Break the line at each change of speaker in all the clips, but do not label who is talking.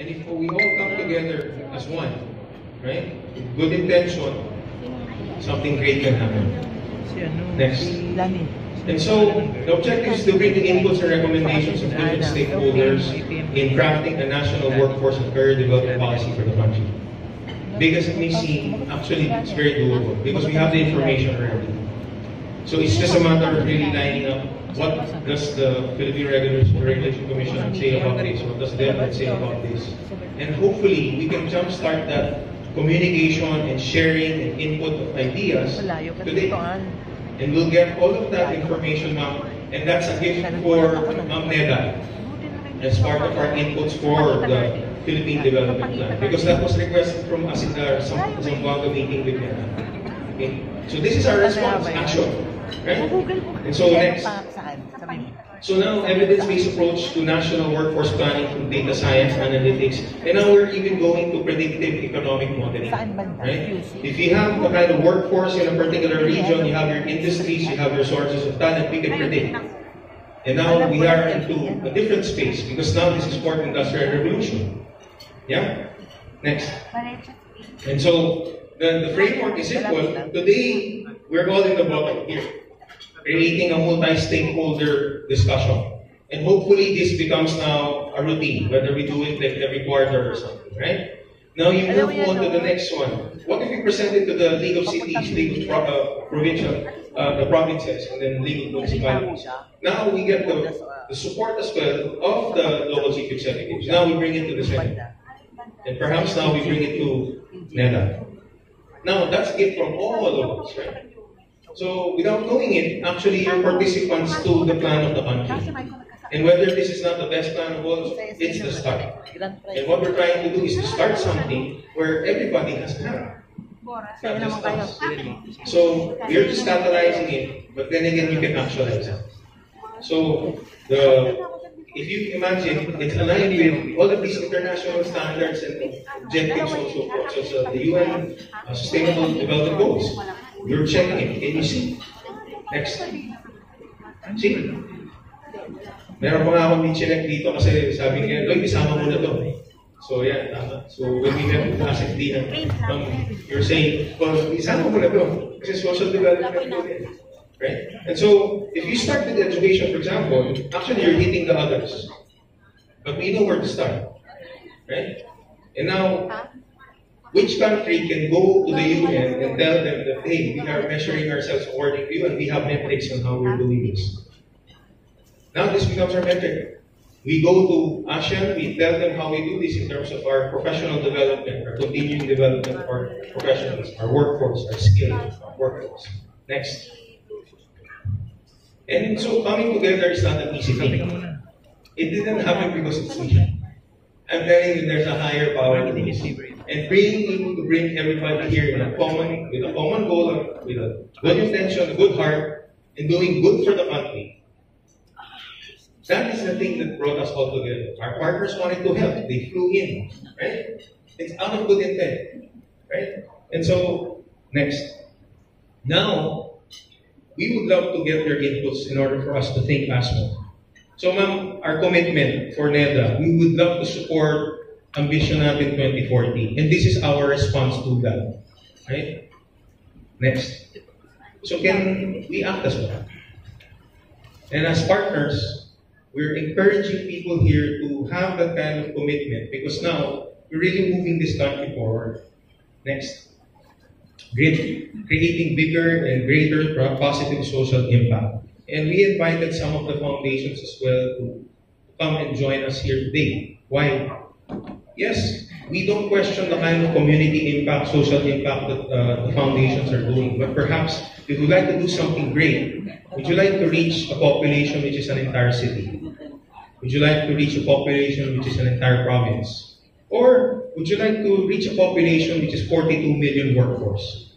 And if we all come together as one, right? With good intention, something great can happen. Next. And so, the objective is to bring the inputs and recommendations of different stakeholders in crafting a national workforce and career development policy for the country. Big as it may seem, actually it's very doable because we have the information already. So it's just a matter of really lining up what does the Filipino Regulation Commission say about this, what does Dole say about this. And hopefully we can jumpstart that communication and sharing and input of ideas today. And we'll get all of that information now, and that's a gift for NEDA as part of our inputs for the Philippine Development Plan, because that was requested from us in our Zamboanga meeting with NEDA. Okay? So this is our response, action. Right? And so next. So now, evidence-based approach to national workforce planning through data science, analytics, and now we're even going to predictive economic modeling. Right? If you have the kind of workforce in a particular region, you have your industries, you have your sources of talent, we can predict. And now we are into a different space because now this is fourth industrial revolution. Yeah? Next. And so the framework is simple. Today, we're all in the bottom here, creating a multi-stakeholder discussion. And hopefully this becomes now a routine, whether we do it like every quarter or something, right? Now you move on to the next one. What if we present it to the League of Cities, League of Provincial, the provinces, and then League of Municipalities? Now we get the support as well of the local chief executives. Now we bring it to the Senate. And perhaps now we bring it to NEDA. Now that's it from all of us, right? So without knowing it, actually you're participants to the plan of the country. And whether this is not the best plan of all, it's the start. And what we're trying to do is to start something where everybody has a hand. Not just us. So we're just catalyzing it, but then again you can actualize it. So if you imagine, it's aligned with all of these international standards and objectives also, such as the UN Sustainable Development Goals. You're checking it. Can you see? Next. See? Meron pa nga akong chinek dito kasi sabi niya, Lloyd, isama mo na to. So yeah, tama. So when we met with Asik Dina, you're saying, well, isama mo na to. Kasi social development mo din. Right? And so, if you start with education, for example, actually you're hitting the others. But we know where to start. Right? And now, which country can go to the UN and tell them that, hey, we are measuring ourselves according to you and we have metrics on how we're doing this? Now this becomes our metric. We go to ASEAN, we tell them how we do this in terms of our professional development, our continuing development of our professionals, our workforce, our skills, our workforce. Next. And so coming together is not an easy thing. It didn't happen because it's me. I'm telling you there's a higher power to this. And being able to bring everybody here with a common goal, with a good intention, a good heart, and doing good for the country. That is the thing that brought us all together. Our partners wanted to help. They flew in, right? It's out of good intent, right? And so, next. Now, we would love to get your inputs in order for us to think as well. So, ma'am, our commitment for NEDA, we would love to support Ambition natin 2040. And this is our response to that. Right? Next. So can we act as well? And as partners, we're encouraging people here to have that kind of commitment because now we're really moving this country forward. Next. Creating bigger and greater positive social impact. And we invited some of the foundations as well to come and join us here today. Why? Yes, we don't question the kind of community impact, social impact that the foundations are doing. But perhaps, if you'd like to do something great, would you like to reach a population which is an entire city? Would you like to reach a population which is an entire province? Or would you like to reach a population which is 42 million workforce?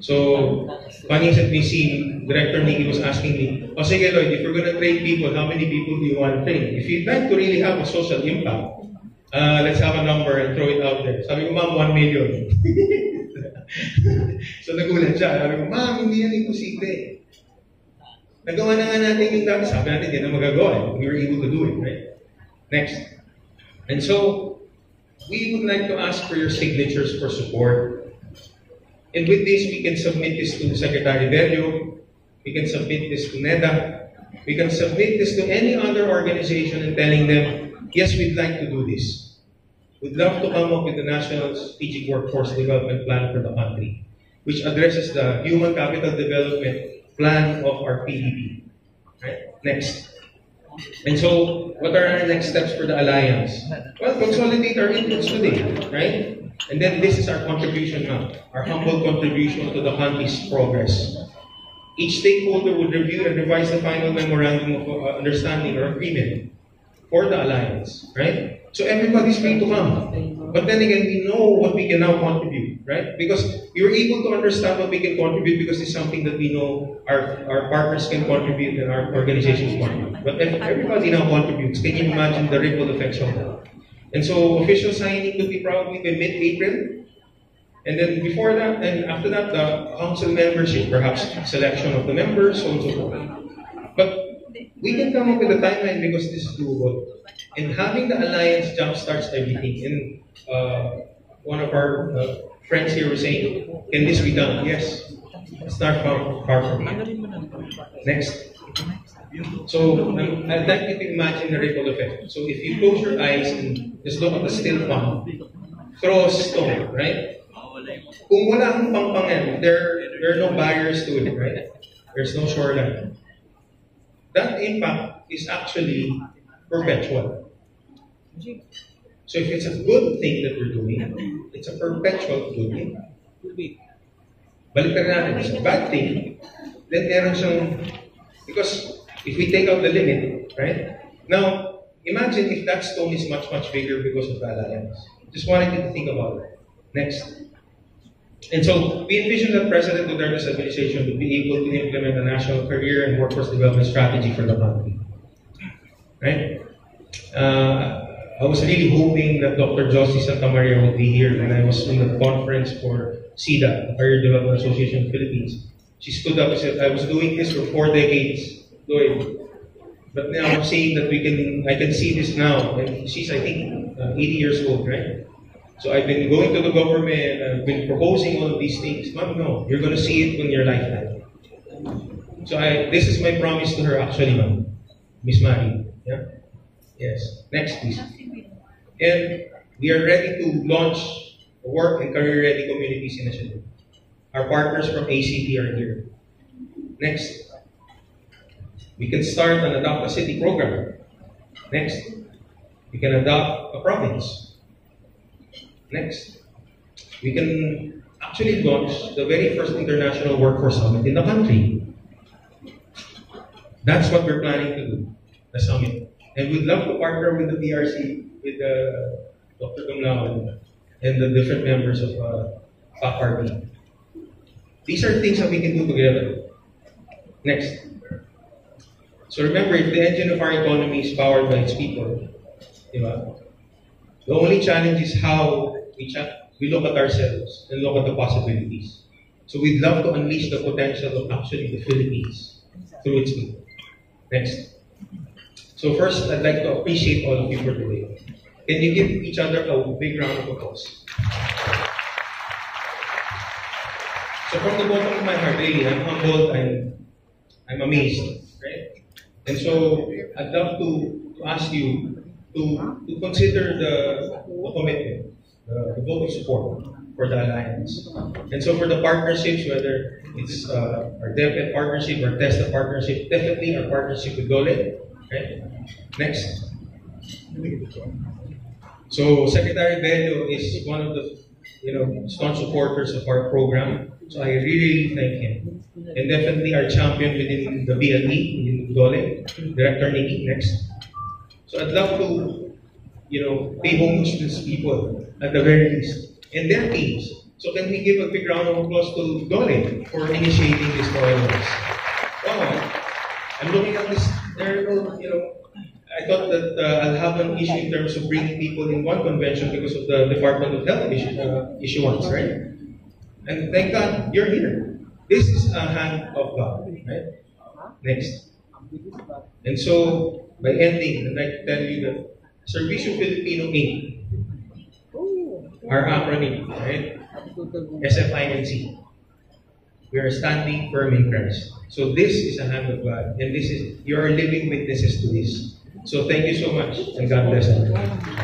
So, funny as it may seem, Director Nikki was asking me, oh, sige Lloyd, if you're going to train people, how many people do you want to train? If you'd like to really have a social impact, let's have a number and throw it out there. Sabi ko, ma'am, 1 million. So nagulat siya. Sabi ko, ma'am, hindi yan imposible. Nagawa na nga natin yung dati. Sabi natin, hindi na magagawa. We were able to do it, right? Next. And so, we would like to ask for your signatures for support. And with this, we can submit this to Secretary Bello, we can submit this to NEDA, we can submit this to any other organization and telling them, yes, we'd like to do this. We'd love to come up with the National Strategic Workforce Development Plan for the country, which addresses the Human Capital Development Plan of our PDP. Right? Next. And so, what are our next steps for the alliance? Well, consolidate our inputs today, right? And then this is our contribution now, our humble contribution to the country's progress. Each stakeholder would review and revise the final memorandum of understanding or agreement for the alliance, right? So everybody's free to come. But then again, we know what we can now contribute, right? Because you're able to understand what we can contribute because it's something that we know our partners can contribute and our organizations contribute. But if everybody now contributes, can you imagine the ripple effects of that? And so official signing could be probably by mid-April. And then before that, and after that, the council membership, perhaps selection of the members, so on and so forth. But we can come up with a timeline because this is doable. And having the alliance jumpstarts everything. And one of our friends here was saying, can this be done? Yes. It's not far from here. Next. So I'd like you to imagine the ripple effect. So if you close your eyes and just look at the still pond, throw a stone, right? Kung wala kang pangpangan, there are no barriers to it, right? There's no shoreline. That impact is actually perpetual. So if it's a good thing that we're doing, it's a perpetual good thing. Baliktad natin, it's a bad thing, then meron siyang, because if we take out the limit, right? Now, imagine if that stone is much, much bigger because of the alliance. Just wanted you to think about it. Next. And so, we envision that President Duterte's administration would be able to implement a national career and workforce development strategy for the country. Right? I was really hoping that Dr. Josie Santa Maria would be here when I was in the conference for SIDA, the Career Development Association of the Philippines. She stood up and said, I was doing this for 4 decades, but now I'm saying that I can see this now. And she's, I think, 80 years old, right? So I've been going to the government, I've been proposing all of these things. Ma'am, no, you're going to see it in your lifetime. So this is my promise to her, actually, ma'am. Miss Marie. Yeah? Yes. Next, please. And we are ready to launch the Work and Career Ready Communities Initiative. Our partners from ACT are here. Next. We can start and adopt a city program. Next. We can adopt a province. Next, we can actually launch the very first international workforce summit in the country. That's what we're planning to do, the summit. And we'd love to partner with the DRC, with Dr. Dumlao and the different members of FACRB. These are things that we can do together. Next. So remember, if the engine of our economy is powered by its people, the only challenge is how we look at ourselves and look at the possibilities. So we'd love to unleash the potential of actually the Philippines through its people. Next. So first, I'd like to appreciate all of you for today. Can you give each other a big round of applause? So from the bottom of my heart, really, I'm humbled, I'm amazed, right? And so I'd love to ask you to consider the commitment, the vote of support for the alliance. And so for the partnerships, whether it's our DepEd partnership or TESTA partnership, definitely our partnership with Dole. Right? Next. So Secretary Bello is one of the staunch supporters of our program. So I really thank him. And definitely our champion within the BLE, in Dole, Director Nikki. Next. So I'd love to, pay homage to these people at the very least, and their teams. So can we give a big round of applause to Dole for initiating this for all of us? Wow, I'm looking at this. I thought that I'll have an issue in terms of bringing people in one convention because of the Department of Health issuance, right? And thank God you're here. This is a hand of God, right? Next. And so, by ending, I'd like to tell you that Servicio Filipino Inc. our acronym, right? SFINC. We are standing firm in Christ. So this is a hand of God, and this is, you are living witnesses to this. So thank you so much, and God bless you.